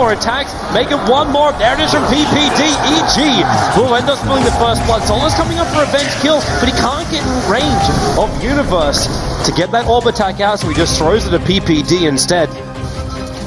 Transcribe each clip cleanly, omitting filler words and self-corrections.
more attacks, make it one more. There it is from PPD. EG will end up spilling the first blood. Solo's coming up for revenge kill, but he can't get in range of Universe to get that orb attack out, so he just throws it at PPD instead.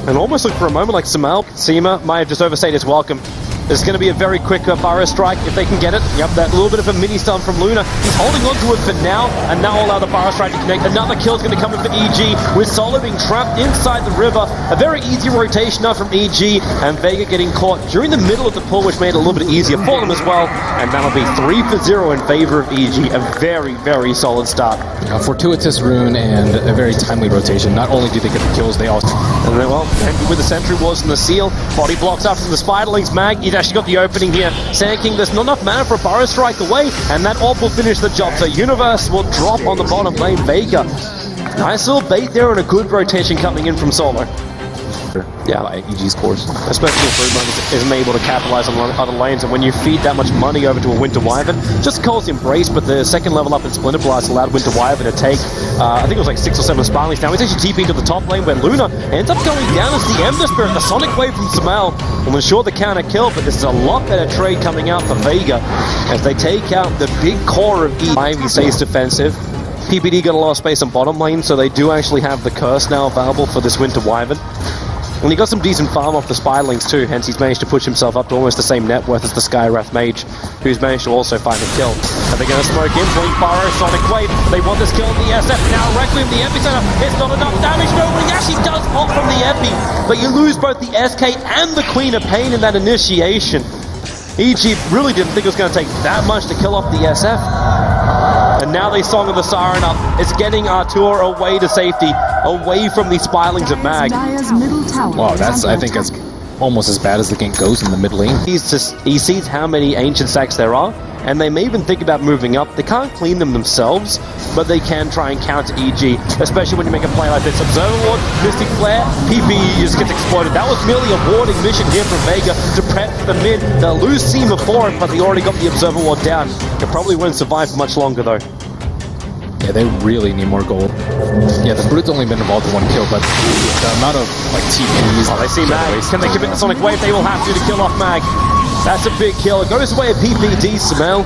And almost looked for a moment like Seema might have just overstayed his welcome. There's going to be a very quick Burrow strike if they can get it. Yep, that little bit of a mini stun from Luna. He's holding on to it for now, and now allow the Burrow strike to connect. Another kill is going to come in for EG, with Solo being trapped inside the river. A very easy rotation now from EG, and Vega getting caught during the middle of the pull, which made it a little bit easier for them as well. And that'll be 3-0 in favor of EG. A very, very solid start. A fortuitous rune and a very timely rotation. Not only do they get the kills, they also... And then, well, with the Sentry Wars and the Seal, body blocks after the Spiderlings. Mag, he's actually got the opening here. Sand King, there's not enough mana for a Burrow strike away, and that orb will finish the job. So Universe will drop on the bottom lane. Vega, nice little bait there and a good rotation coming in from Solo. Yeah, by EG's course. Especially if Ruben isn't able to capitalize on other lanes, and when you feed that much money over to a Winter Wyvern, just calls Embrace, but the second level up in Splinter Blast allowed Winter Wyvern to take, I think it was like 6 or 7 Spirelings. Now he's actually TPing to the top lane, where Luna ends up going down as the Ember Spirit, the Sonic Wave from Samal, will ensure the counter kill, but this is a lot better trade coming out for Vega, as they take out the big core of E. Ivy stays defensive. PPD got a lot of space on bottom lane, so they do actually have the Curse now available for this Winter Wyvern. And he got some decent farm off the Spiderlings too, hence he's managed to push himself up to almost the same net worth as the Skywrath Mage, who's managed to also find a kill. And they're going to smoke in, Blink Burrow, Sonic Wave, they want this kill in the SF, now Requiem, the Epicenter, it's not enough damage, no, but he actually does ult from the Epi, but you lose both the SK and the Queen of Pain in that initiation. EG really didn't think it was going to take that much to kill off the SF. And now they Song of the Siren up. It's getting Artur away to safety, away from the Spirelings of Mag. Wow, that's, I think, as almost as bad as the game goes in the mid lane. He sees how many Ancient Stacks there are, and they may even think about moving up. They can't clean them themselves, but they can try and counter EG, especially when you make a play like this. Observer Ward, Mystic Flare, PPE just gets exploited. That was merely a warding mission here from Vega to prep the mid. They'll lose Seema for it, but they already got the Observer Ward down. It probably won't survive for much longer, though. Yeah, they really need more gold. Yeah, the Brute's only been involved in 1 kill, but the amount of, like, TPs... Oh, they see Mag. Can they commit the Sonic Wave? They will have to kill off Mag. That's a big kill. It goes away at PPD, Samel.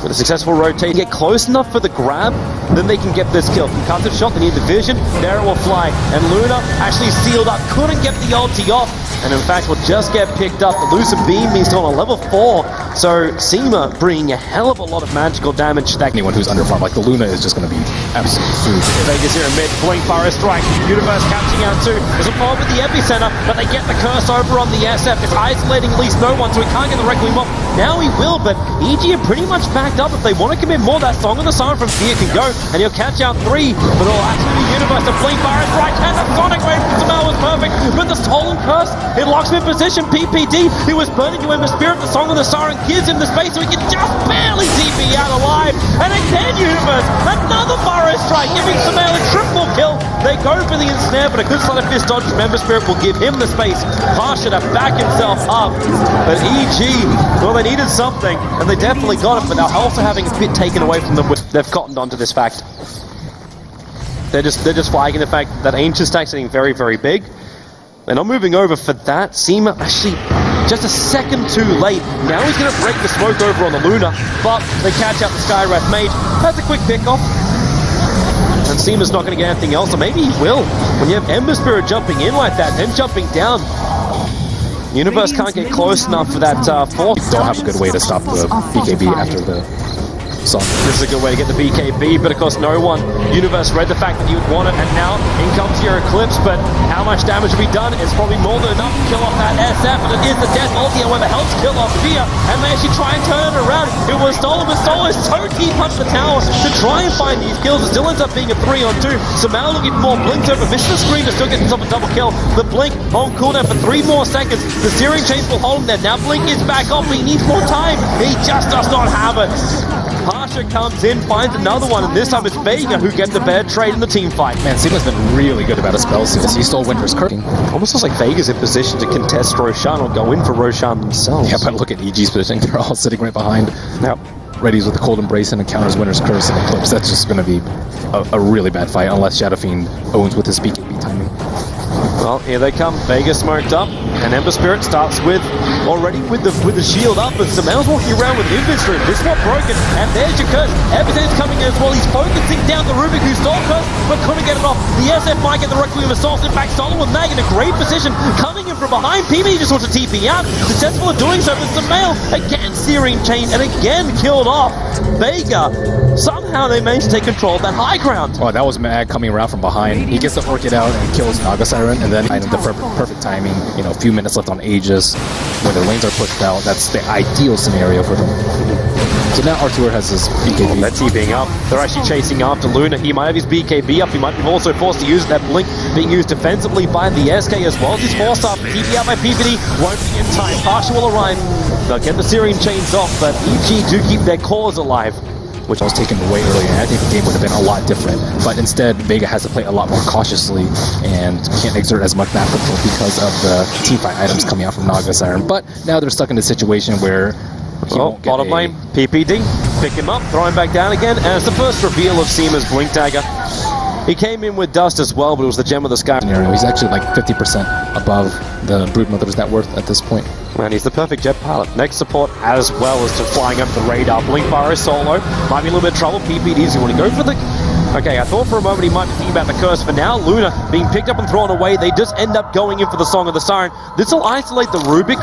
With a successful rotate, get close enough for the grab, then they can get this kill. From Cutted Shot, they need the vision, there it will fly. And Luna actually sealed up, couldn't get the ulti off, and in fact will just get picked up. The Lucid Beam means on a level 4, so Seema bringing a hell of a lot of magical damage. That anyone who's under farm, like the Luna, is just going to be absolute food. Vegas here in mid, Blink Burrow strike, Universe catching out too. There's a problem with the Epicenter, but they get the Curse over on the SF. It's isolating at least no one, so he can't get the Requiem off. Now he will, but EG are pretty much backed up. If they want to commit more, that Song of the Siren from Fear can go, and he'll catch out 3, but it'll actually be Universe to Blink Burrow strike, and the Sonic Wave from Samal was perfect, but the Stolen Curse, it locks him in position. PPD, he was burning to Ember Spirit, the Song of the Siren gives him the space, so he can just barely TP out alive, and again Universe, another Burrow strike, giving Samal a triple kill. They go for the ensnare, but a good sleight of fist dodge from Ember Spirit will give him the space. Harsher to back himself up, but EG, well, they needed something, and they definitely got it, but they're also having a bit taken away from them. They've cottoned onto this fact. They're just flagging the fact that Ancient Stack's getting very, very big. They're not moving over for that. Seema actually just a second too late. Now he's going to break the smoke over on the Luna, but they catch out the Skywrath Mage. That's a quick pickoff. And Seema's not going to get anything else, or maybe he will. When you have Ember Spirit jumping in like that, then jumping down, Universe can't get close enough for that fourth. Don't have a good way to stop the BKB after the song. This is a good way to get the BKB, but of course no one. Universe read the fact that you would want it, and now in comes your Eclipse, but how much damage will be done? It's probably more than enough to kill off that SF, and it is the death ulti, however, helps kill off Fear, and they actually try and turn it around. It was stolen, but Solo is so deep under the tower to try and find these kills. It still ends up being a 3-on-2. Samal looking for more blinks over, misses the screen to still get himself a double kill. The blink on cooldown for 3 more seconds. The Searing Chains will hold him there. Now Blink is back off, but he needs more time. He just does not have it. Harsher comes in, finds another one, and this time it's Vega who gets the better trade in the team fight. Man, Seema's been really good about his spells since he stole Winter's Curse. Almost looks like Vega's in position to contest Roshan or go in for Roshan themselves. Yeah, but look at EG's position. They're all sitting right behind. Yep. Readies with the Cold Embrace and encounters Winter's Curse and Eclipse. That's just going to be a really bad fight unless Shadow Fiend owns with his BKB timing. Well, here they come. Vega smoked up, and Ember Spirit starts with already with the shield up, but Samel's walking around with inventory. This one broken, and there's your curse. Everything's coming in as well. He's focusing down the Rubik who stole curse, but couldn't get it off. The SF might get the Requiem Assault. In fact, Solo and Mag in a great position, coming in from behind. PB just wants to TP out. Successful at doing so, but Samel again searing chain and again killed off. Vega, somehow they managed to take control of that high ground. Oh, that was Mag coming around from behind. He gets the Orchid out and kills Naga Siren, and then the perfect timing, you know, a few minutes left on Aegis, where the lanes are pushed out. That's the ideal scenario for them. So now Artur has his BKB. That's TPing up. They're actually chasing after Luna. He might have his BKB up. He might be also forced to use that blink, being used defensively by the SK as well. He's forced up. TP out by PPD. Won't be in time. Partial will arrive. They'll get the Syrian chains off, but EG do keep their cores alive, which was taken away earlier, and I think the game would have been a lot different. But instead, Vega has to play a lot more cautiously and can't exert as much map control because of the teamfight items coming out from Naga Siren. But now they're stuck in a situation where bottom lane, PPD, pick him up, throw him back down again, and it's the first reveal of Seema's Blink Dagger. He came in with Dust as well, but it was the Gem of the Sky. He's actually like 50% above the Broodmother's net worth at this point. Man, he's the perfect jet pilot. Next support as well as to flying under the radar. Blinkfire is solo. Might be a little bit of trouble. PPD's going to go for the... Okay, I thought for a moment he might be thinking about the curse. For now, Luna being picked up and thrown away. They just end up going in for the Song of the Siren. This will isolate the Rubik.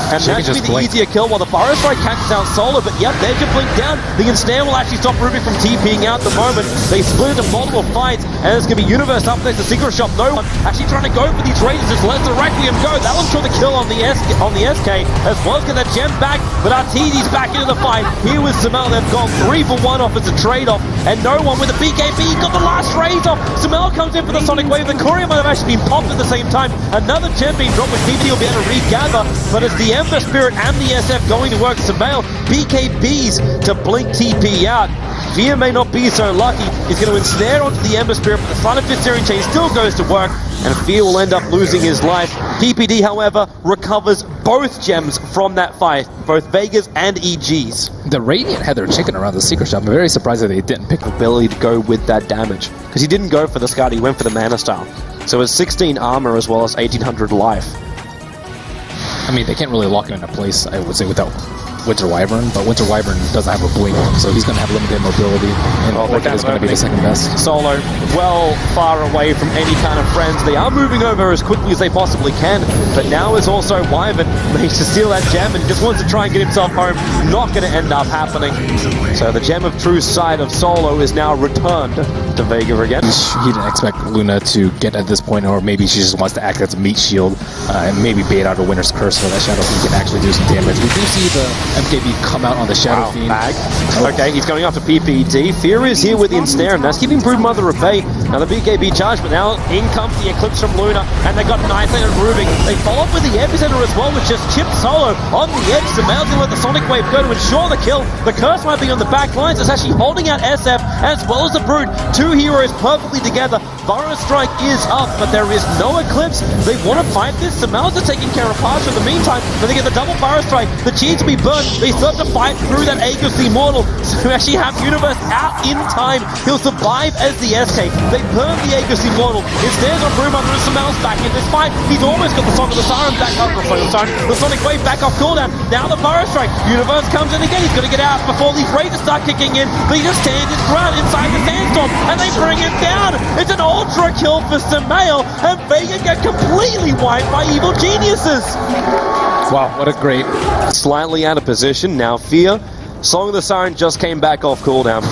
And that should be the easier kill while the Forest Strike catches out Solo. But yep, there's your blink down. The Ensnare will actually stop Rubik from TPing out the moment. They split into multiple fights, and it's going to be Universe up next to Secret Shop. No one actually trying to go for these raises. Just let the Requiem go. That'll ensure the kill on the SK, as well as get that gem back. But Arteezy's back into the fight. Here with Samel, they've gone 3 for 1 off as a trade-off, and no one with a BKB got the last raise off. Samel comes in for the Sonic Wave. The Courier might have actually been popped at the same time. Another gem being dropped, which PPD will be able to regather. But it's the Ember Spirit and the SF going to work. Samel, BKBs to blink TP out. Fear may not be so lucky. He's going to ensnare onto the Ember Spirit, but the Sun of Syrian Chain still goes to work, and Fear will end up losing his life. PPD, however, recovers both gems from that fight, both Vegas and EG's. The Radiant had their chicken around the Secret Shop. I'm very surprised that they didn't pick the ability to go with that damage, because he didn't go for the Scout, he went for the Mana Style. So it's 16 armor as well as 1800 life. I mean, they can't really lock him into place, I would say, without Winter Wyvern, but Winter Wyvern doesn't have a blink, so he's going to have limited mobility, and Orchid is going to be the second best. Solo, well far away from any kind of friends. They are moving over as quickly as they possibly can, but now is also Wyvern managed to steal that gem and just wants to try and get himself home. Not going to end up happening. So the Gem of Truth side of Solo is now returned to Vega again. He didn't expect Luna to get at this point, or maybe she just wants to act as a meat shield and maybe bait out a Winter's Curse so that Shadow Fiend can actually do some damage. We do see the MKB come out on the Shadow Fiend. Bag. Okay, he's going after PPD. Fear is here with the Ensnare, and that's keeping Broodmother at bay. Now the BKB charge, but now in comes the Eclipse from Luna, and they got an isolated Rubik. They follow up with the Epicenter as well, which just chipped Solo on the edge. Samel's going to let the Sonic Wave go to ensure the kill. The Curse might be on the back lines. It's actually holding out SF as well as the Brood. 2 heroes perfectly together. Forest Strike is up, but there is no Eclipse. They want to fight this. Samel's are taking care of Pasha in the meantime, but they get the double Forest Strike. The Cheats be burned. They still have to fight through that Aegis Immortal. So we actually have Universe out in time. He'll survive as the SK. They burn the Aegis Immortal. It stares on Broodmother and Samel's back in this fight. He's almost got the Song of the Siren back up. The Sonic Wave back off cooldown. Now the Forest Strike. Universe comes in again. He's going to get out before these raids start kicking in. But he just stands his ground inside the Sandstorm, and they bring him down. It's an ultra kill for Samel, and Vega get completely wiped by evil geniuses. Wow, what a great... Slightly out of position. Now Fear. Song of the Siren just came back off cooldown.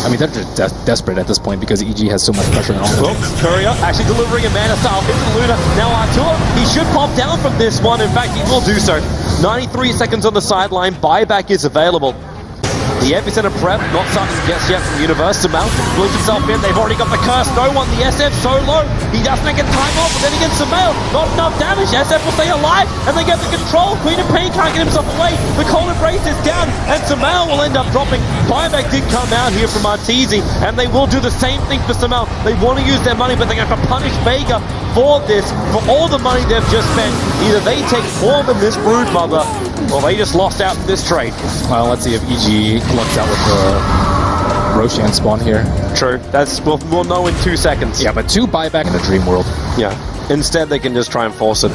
I mean, they're just desperate at this point because EG has so much pressure on them. Courier actually delivering a Mana Style hit to Luna. Now Artur, he should pop down from this one. In fact, he will do so. 93 seconds on the sideline. Buyback is available. The Epicenter prep, not starting just yet from Universe. Samel blinks himself in. They've already got the Curse. No one. The SF so low. He doesn't get time off, but then again, Samel, not enough damage. SF will stay alive, and they get the control. Queen of Pain can't get himself away. The Cold Embrace is down, and Samel will end up dropping. Buyback did come out here from Arteezy, and they will do the same thing for Samel. They want to use their money, but they're going to punish Vega for this, for all the money they've just spent. Either they take more than this Broodmother, or they just lost out in this trade. Well, let's see if EG lucks out with the Roshan spawn here. True. We'll know in 2 seconds. Yeah, but 2 buyback in the Dream World. Yeah. Instead, they can just try and force it.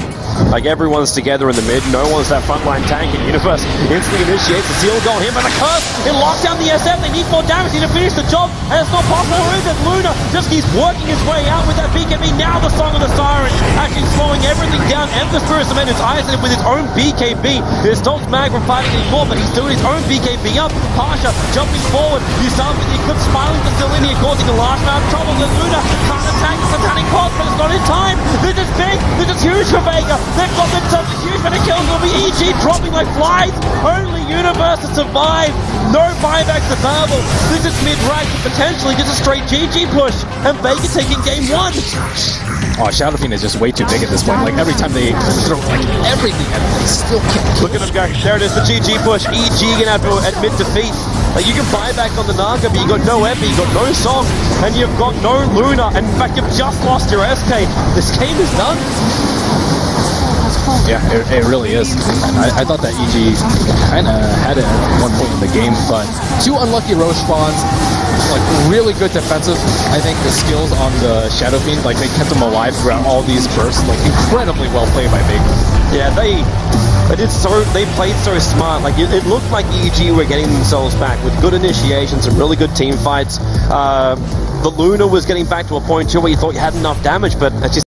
Like, everyone's together in the mid, no one's that frontline tank, and Universe instantly initiates the seal goal on him, but the curse, it locks down the SF, they need more damage to finish the job, and it's not possible. Who is it? Luna just keeps working his way out with that BKB, now the Song of the Siren, actually slowing everything down, and the Spirit of Man is isolated with his own BKB. It stops Mag from fighting anymore, but he's doing his own BKB up. Pasha jumping forward, you start with the Eclipse Smiling still in here, causing a large amount of trouble, and Luna can't attack the Satanic Pod, but it's not in time. This is big, this is huge for Vega. They've got themselves a huge amount of kills. Will be EG dropping like flies. Only Universe to survive. No buybacks available. This is mid-rank, potentially just a straight GG push. And Vega taking game 1. Oh, Shadow Fiend is just way too big at this point. Like, every time they throw like everything at him, they still can't kill. Look at him go. There it is, the GG push. EG gonna have to admit defeat. Like, you can buy back on the Naga, but you got no Epi, you got no Song, and you've got no Luna. And in fact, you've just lost your SK. This game is done. Yeah, it really is. I thought that EG kind of had it at one point in the game, but 2 unlucky Roche spawns, like really good defensive. I think the skills on the Shadow Fiend, like they kept him alive throughout all these bursts, like incredibly well played by Vega. Yeah, they played so smart. Like it looked like EG were getting themselves back with good initiations and really good team fights. The Luna was getting back to a point too where you thought you had enough damage, but it just